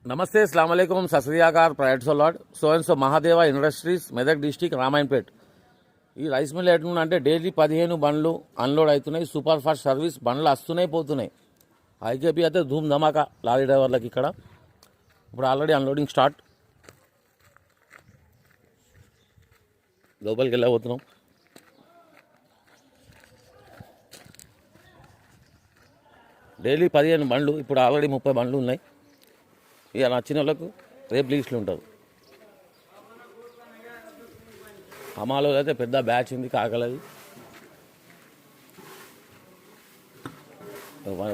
నమస్తే అస్సలాము అలైకుం సస్రియాకార్ ప్రైవేట్ సోలాడ్ సో మహాదేవ ఇండస్ట్రీస్ మెదక్ డిస్టిక్ రామాయణపేట్. ఈ రైస్ మిల్ ఎట్లుందంటే డైలీ 15 బండ్లు అన్లోడ్ అవుతున్నాయి. సూపర్ ఫాస్ట్ సర్వీస్ బండ్లు వస్తున్నాయి పోతున్నాయి. ఐకేపీ అయితే ధూమ్ ధమాకా లారీ డ్రైవర్లకి ఇక్కడ. ఇప్పుడు ఆల్రెడీ అన్లోడింగ్ స్టార్ట్. లోపలికి వెళ్ళబోతున్నాం. డైలీ 15 బండ్లు, ఇప్పుడు ఆల్రెడీ 30 బండ్లు ఉన్నాయి. ఇక నచ్చిన వాళ్ళకు రేపు లీస్ట్లు ఉంటుంది. అమ్మాలో అయితే పెద్ద బ్యాచ్ ఉంది కాకలది.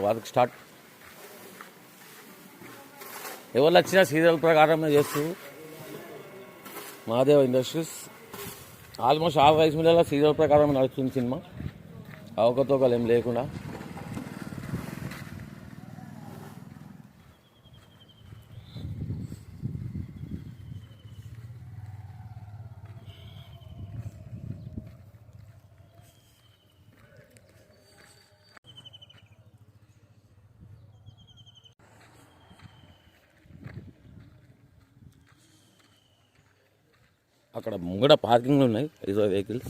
Work start. ఎవరు వచ్చినా సీరియల్ ప్రకారం చేస్తూ Mahadeva industries almost all rice మిల్లలో సీరియల్ ప్రకారం నడుస్తుంది సినిమా, అవకతవకలు ఏం లేకుండా. అక్కడ ముంగడ పార్కింగ్లు ఉన్నాయి 20 వెహికల్స్.